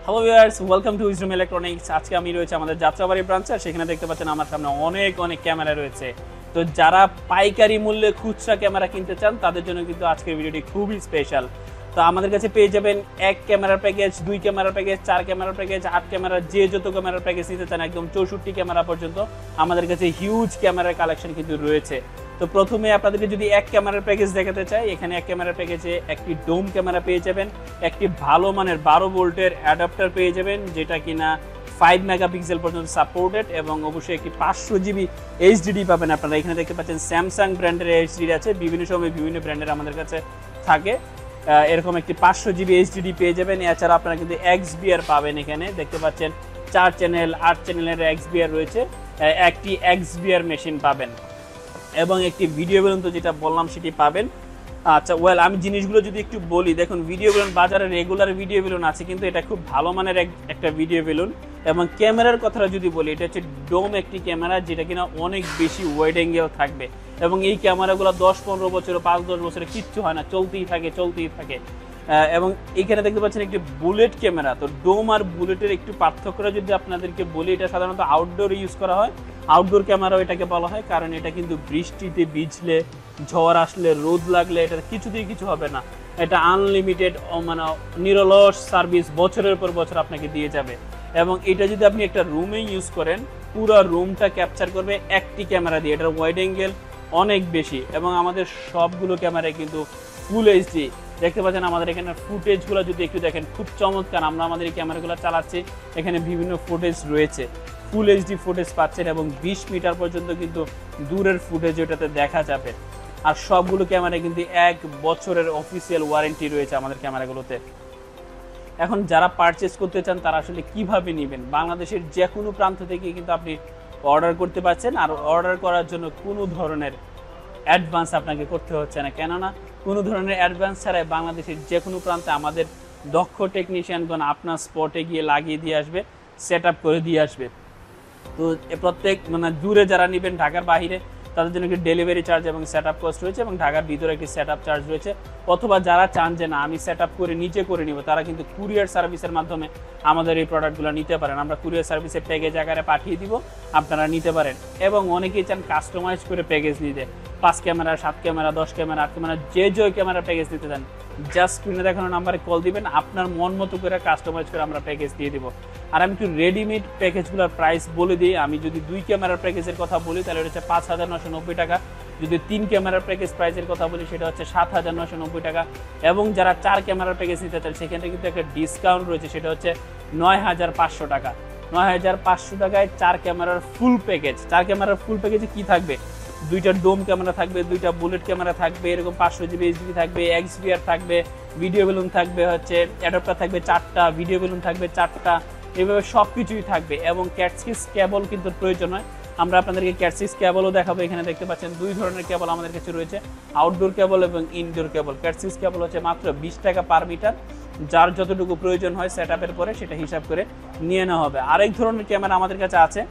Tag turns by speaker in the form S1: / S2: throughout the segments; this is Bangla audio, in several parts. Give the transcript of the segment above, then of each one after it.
S1: Hello viewers, welcome to wisdom electronics. আজকে আমি রয়েছে আমাদের যাত্রাবাড়ি ব্রাঞ্চে। সেখানে দেখতে পাচ্ছেন আমার সামনে অনেক ক্যামেরা রয়েছে। তো যারা পাইকারি মূল্যে খুচরা ক্যামেরা কিনতে চান তাদের জন্য কিন্তু আজকের ভিডিওটি খুবই স্পেশাল। তো আমাদের কাছে পেয়ে যাবেন 1 ক্যামেরার প্যাকেজ, 2 ক্যামেরার প্যাকেজ, 4 ক্যামেরার প্যাকেজ, 8 ক্যামেরার, যে যত ক্যামেরার প্যাকেজ নিতে চান একদম 64 ক্যামেরা পর্যন্ত আমাদের কাছে হিউজ ক্যামেরার কালেকশন কিন্তু রয়েছে। তো প্রথমে আপনাদেরকে যদি 1 ক্যামেরার প্যাকেজ দেখাতে চাই, এখানে 1 ক্যামেরার প্যাকেজে একটি ডোম ক্যামেরা পেয়ে যাবেন, একটি ভালো মানের 12 ভোল্টের অ্যাডাপ্টার পেয়ে যাবেন যেটা কিনা 5 মেগাপিক্সেল পর্যন্ত সাপোর্টেড, এবং অবশ্যই একটি 500 জিবি এইচডিডি পাবেন আপনারা। এখানে দেখতে পাচ্ছেন স্যামসাং ব্র্যান্ডের এইচডিডি আছে, বিভিন্ন সময় বিভিন্ন ব্র্যান্ডের আমাদের কাছে থাকে। এরকম একটি 500 জিবি এইচডিডি পেয়ে যাবেন। এছাড়া আপনারা কিন্তু এক্সবিআর পাবেন। এখানে দেখতে পাচ্ছেন 4 চ্যানেল 8 চ্যানেলের এক্সবিআর রয়েছে, একটি এক্সবিআর মেশিন পাবেন এবং একটি ভিডিও বেলুন, তো যেটা বললাম সেটি পাবেন। আচ্ছা আমি জিনিসগুলো যদি একটু বলি, দেখুন ভিডিও বেলুন বাজারে রেগুলার ভিডিও বেলুন আছে, কিন্তু এটা খুব ভালো মানের একটা ভিডিও বেলুন। এবং ক্যামেরার কথাটা যদি বলি, এটা হচ্ছে ডোম একটি ক্যামেরা যেটা কিনা অনেক বেশি ওয়াইড অ্যাঙ্গেল থাকবে, এবং এই ক্যামেরাগুলো 10-15 বছর 5-10 বছরে কিচ্ছু হয় না, চলতেই থাকে। এবং এখানে দেখতে পাচ্ছেন একটি বুলেট ক্যামেরা। তো ডোম আর বুলেটের একটু পার্থক্যটা যদি আপনাদেরকে বলি, এটা সাধারণত আউটডোরে ইউজ করা হয়, আউটডোর ক্যামেরাও এটাকে বলা হয়, কারণ এটা কিন্তু বৃষ্টিতে ভিজলে, ঝড় আসলে, রোদ লাগলে এটা কিছুতেই কিছু হবে না। এটা আনলিমিটেড মানে নিরলস সার্ভিস বছরের পর বছর আপনাকে দিয়ে যাবে। এবং এটা যদি আপনি একটা রুমে ইউজ করেন, পুরো রুমটা ক্যাপচার করবে একটি ক্যামেরা দিয়ে। এটার ওয়াইড অ্যাঙ্গেল অনেক বেশি, এবং আমাদের সবগুলো ক্যামেরায় কিন্তু ফুল এইচডি দেখতে পাচ্ছেন। আমাদের এখানে ফুটেজগুলো যদি একটু দেখেন, খুব চমৎকার। আমরা আমাদের এই ক্যামেরাগুলো চালাচ্ছি, এখানে বিভিন্ন ফুটেজ রয়েছে, ফুল এইচডি ফুটেজ পাচ্ছেন, এবং 20 মিটার পর্যন্ত কিন্তু দূরের ফুটেজ ওটাতে দেখা যাবে। আর সবগুলো ক্যামেরায় কিন্তু 1 বছরের অফিসিয়াল ওয়ারেন্টি রয়েছে আমাদের ক্যামেরাগুলোতে। এখন যারা পারচেস করতে চান তারা আসলে কিভাবে নেবেন, বাংলাদেশের যে কোনো প্রান্ত থেকে কিন্তু আপনি অর্ডার করতে পারছেন। আর অর্ডার করার জন্য কোনো ধরনের অ্যাডভান্স আপনাকে করতে হচ্ছে না, কেননা কোনো ধরনের অ্যাডভান্স ছাড়াই বাংলাদেশের যে কোনো প্রান্তে আমাদের দক্ষ টেকনিশিয়ানগণ আপনার স্পটে গিয়ে লাগিয়ে দিয়ে আসবে, সেট আপ করে দিয়ে আসবে। তো প্রত্যেক মানে দূরে যারা নেবেন, ঢাকার বাইরে, তাদের জন্য একটি ডেলিভারি চার্জ এবং সেট আপ কস্ট রয়েছে, এবং ঢাকার ভিতরে একটি সেট আপ চার্জ রয়েছে। অথবা যারা চান যে না আমি সেট আপ করে নিজে করে নিব, তারা কিন্তু কুরিয়ার সার্ভিসের মাধ্যমে আমাদের এই প্রোডাক্টগুলো নিতে পারেন। আমরা কুরিয়ার সার্ভিসে প্যাকেজ আকারে পাঠিয়ে দিব, আপনারা নিতে পারেন। এবং অনেকেই চান কাস্টমাইজ করে প্যাকেজ নিতে, 5 ক্যামেরা, 7 ক্যামেরা, 10 ক্যামেরা, 8 ক্যামেরা, যে ক্যামেরা প্যাকেজ নিতে চান, জাস্ট স্ক্রিনে দেখানো নাম্বারে কল দিবেন, আপনার মন মতো করে কাস্টমাইজ করে আমরা প্যাকেজ দিয়ে দিব। আর আমি একটু রেডিমেড প্যাকেজগুলোর প্রাইস বলে দিই। আমি যদি 2 ক্যামেরার প্যাকেজের কথা বলি তাহলে এটা হচ্ছে 5,990 টাকা। যদি 3 ক্যামেরার প্যাকেজ প্রাইসের কথা বলি সেটা হচ্ছে 7,990 টাকা। এবং যারা 4 ক্যামেরার প্যাকেজ নিতে চান সেখানে কিন্তু একটা ডিসকাউন্ট রয়েছে, সেটা হচ্ছে 9,500 টাকা। 9,500 টাকায় 4 ক্যামেরার ফুল প্যাকেজ। 4 ক্যামেরার ফুল প্যাকেজে কি থাকবে? 2টা ডোম ক্যামেরা থাকবে, 2টা বুলেট ক্যামেরা থাকবে, এরকম 500 জিবি এইচডি থাকবে, এক্সবিআর থাকবে, ভিডিও বেলুন থাকবে, হচ্ছে অ্যাডাপ্টার থাকবে 4টা, ভিডিও বেলুন থাকবে 4টা, এভাবে সব কিছুই থাকবে। এবং ক্যাট6 কেবল কিন্তু প্রয়োজন হয়, আমরা আপনাদেরকে ক্যাট6 কেবলও দেখাবো। এখানে দেখতে পাচ্ছেন 2 ধরনের কেবল আমাদের কাছে রয়েছে, আউটডোর কেবল এবং ইনডোর কেবল। ক্যাট6 কেবল হচ্ছে মাত্র 20 টাকা পার মিটার, যার যতটুকু প্রয়োজন হয় সেট আপের পরে সেটা হিসাব করে নিয়ে নেওয়া হবে। আরেক ধরনের ক্যামেরা আমাদের কাছে আছে,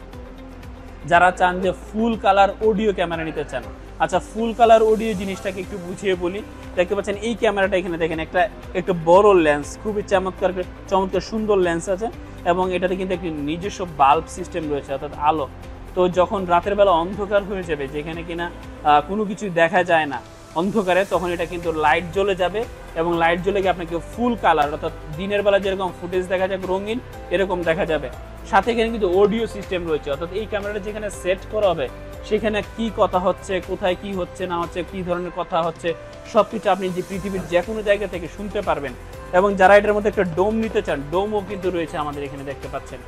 S1: যারা চান যে ফুল কালার অডিও ক্যামেরা নিতে চান। আচ্ছা, ফুল কালার অডিও জিনিসটাকে একটু বুঝিয়ে বলি। দেখতে পাচ্ছেন এই ক্যামেরাটা, এখানে দেখেন একটা বড় লেন্স, খুবই চমৎকার সুন্দর লেন্স আছে, এবং এটাতে কিন্তু একটি নিজস্ব বাল্ব সিস্টেম রয়েছে, অর্থাৎ আলো। তো যখন রাতের বেলা অন্ধকার হয়ে যাবে, যেখানে কিনা কোনো কিছু দেখা যায় না অন্ধকারে, তখন এটা কিন্তু লাইট জ্বলে যাবে, এবং লাইট জ্বলে গিয়ে আপনাকে ফুল কালার, অর্থাৎ দিনের বেলা যেরকম ফুটেজ দেখা যায় রঙিন, এরকম দেখা যাবে। সাথে এখানে কিন্তু অডিও সিস্টেম রয়েছে, অর্থাৎ এই ক্যামেরাটা যেখানে সেট করা হবে সেখানে কি কথা হচ্ছে, কোথায় কি হচ্ছে না হচ্ছে, কি ধরনের কথা হচ্ছে, সবকিছু আপনি যে পৃথিবীর যে কোনো জায়গা থেকে শুনতে পারবেন। এবং যারা এটার মধ্যে একটা ডোম নিতে চান, ডোমও কিন্তু রয়েছে আমাদের এখানে, দেখতে পাচ্ছেন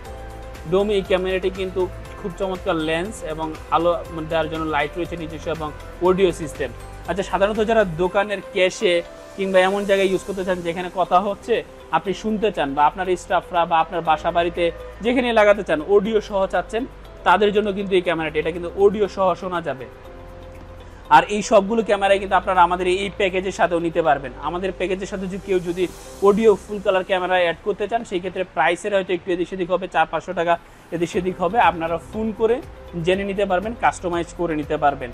S1: ডোম। এই ক্যামেরাটি কিন্তু খুব চমৎকার লেন্স এবং আলো দেওয়ার জন্য লাইট রয়েছে নিজস্ব, এবং অডিও সিস্টেম। আচ্ছা, সাধারণত যারা দোকানের ক্যাশে কিংবা এমন জায়গায় ইউজ করতে চান যেখানে কথা হচ্ছে আপনি শুনতে চান, বা আপনার স্টাফরা বা আপনার বাসা বাড়িতে যেখানে লাগাতে চান অডিও সহ চাচ্ছেন, তাদের জন্য কিন্তু এই ক্যামেরাটি, এটা কিন্তু অডিও সহ শোনা যাবে। আর এই সবগুলো ক্যামেরাই কিন্তু আপনারা আমাদের এই প্যাকেজের সাথেও নিতে পারবেন। আমাদের প্যাকেজের সাথে কেউ যদি audio full colour camera add করতে চান, সেই ক্ষেত্রে প্রাইসের হয়তো একটু এদিক সেদিক হবে, 400-500 টাকা এদিক সেদিক হবে। আপনারা ফোন করে জেনে নিতে পারবেন, কাস্টমাইজ করে নিতে পারবেন।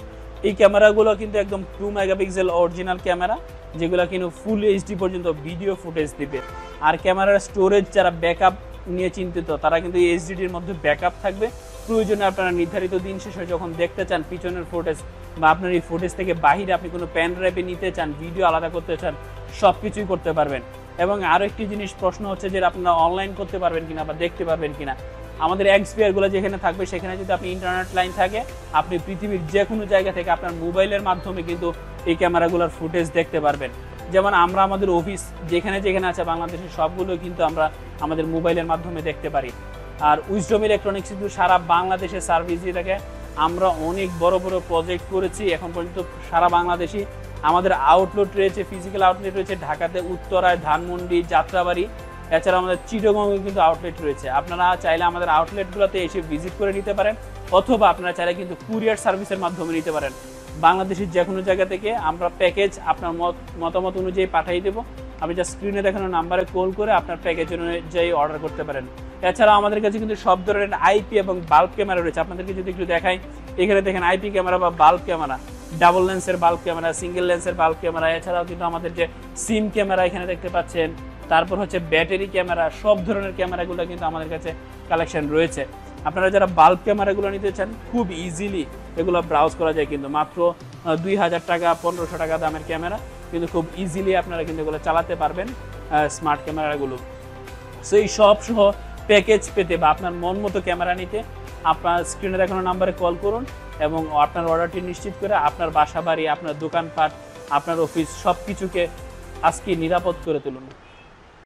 S1: এই ক্যামেরাগুলো কিন্তু একদম 2 মেগাপিক্সেল অরিজিনাল ক্যামেরা, যেগুলো কিন্তু ফুল এইচডি পর্যন্ত ভিডিও ফুটেজ দিবে। আর ক্যামেরার স্টোরেজ যারা ব্যাকআপ নিয়ে চিন্তিত তারা কিন্তু এইচডিডির মধ্যে ব্যাকআপ থাকবে। প্রয়োজনে আপনারা নির্ধারিত দিন শেষে যখন দেখতে চান পিছনের ফুটেজ বা আপনার এই ফুটেজ থেকে বাহিরে আপনি কোনো পেন ড্রাইভে নিতে চান, ভিডিও আলাদা করতে চান, সব কিছুই করতে পারবেন। এবং আরও একটি জিনিস প্রশ্ন হচ্ছে যে আপনারা অনলাইন করতে পারবেন কিনা বা দেখতে পারবেন কিনা। আমাদের এক্সপিআরগুলো যেখানে থাকবে সেখানে যদি আপনি ইন্টারনেট লাইন থাকে আপনি পৃথিবীর যে কোনো জায়গা থেকে আপনার মোবাইলের মাধ্যমে কিন্তু এই ক্যামেরাগুলোর ফুটেজ দেখতে পারবেন। যেমন আমরা আমাদের অফিস যেখানে যেখানে আছে বাংলাদেশের সবগুলো কিন্তু আমরা আমাদের মোবাইলের মাধ্যমে দেখতে পারি। আর উইজডম ইলেকট্রনিক্স কিন্তু সারা বাংলাদেশে সার্ভিস দিয়ে থাকে। আমরা অনেক বড় বড় প্রজেক্ট করেছি এখন পর্যন্ত সারা বাংলাদেশে। আমাদের আউটলেট রয়েছে, ফিজিক্যাল আউটলেট রয়েছে ঢাকাতে, উত্তরায়, ধানমন্ডি, যাত্রাবাড়ি, এছাড়া আমাদের চিটাগংয়ে কিন্তু আউটলেট রয়েছে। আপনারা চাইলে আমাদের আউটলেটগুলোতে এসে ভিজিট করে নিতে পারেন, অথবা আপনারা চাইলে কিন্তু কুরিয়ার সার্ভিসের মাধ্যমে নিতে পারেন। বাংলাদেশের যে কোনো জায়গা থেকে আমরা প্যাকেজ আপনার মতামত অনুযায়ী পাঠিয়ে দেবো। আপনি যা স্ক্রিনে দেখানো নাম্বারে কল করে আপনার প্যাকেজ অনুযায়ী অর্ডার করতে পারেন। এছাড়া আমাদের কাছে কিন্তু সব ধরনের আইপি এবং বাল্ব ক্যামেরা রয়েছে। আপনাদেরকে যদি একটু দেখাই, এখানে দেখেন আইপি ক্যামেরা বা বাল্ব ক্যামেরা, ডাবল লেন্সের বাল্ব ক্যামেরা, সিঙ্গেল লেন্সের বাল্ব ক্যামেরা, এছাড়াও কিন্তু আমাদের যে সিম ক্যামেরা এখানে দেখতে পাচ্ছেন, তারপর হচ্ছে ব্যাটারি ক্যামেরা, সব ধরনের ক্যামেরাগুলো কিন্তু আমাদের কাছে কালেকশন রয়েছে। আপনারা যারা বাল্ব ক্যামেরাগুলো নিতে চান খুব ইজিলি এগুলো ব্রাউজ করা যায়, কিন্তু মাত্র 2000 টাকা 1500 টাকা দামের ক্যামেরা, কিন্তু খুব ইজিলি আপনারা কিন্তু এগুলো চালাতে পারবেন স্মার্ট ক্যামেরাগুলো। সো এই সব সহ প্যাকেজ পেতে বা আপনার মন মতো ক্যামেরা নিতে আপনার স্ক্রিনে দেখানো নাম্বারে কল করুন এবং আপনার অর্ডারটি নিশ্চিত করে আপনার বাসা বাড়ি, আপনার দোকানপাট, আপনার অফিস সব কিছুকে আজকে নিরাপদ করে তুলুন।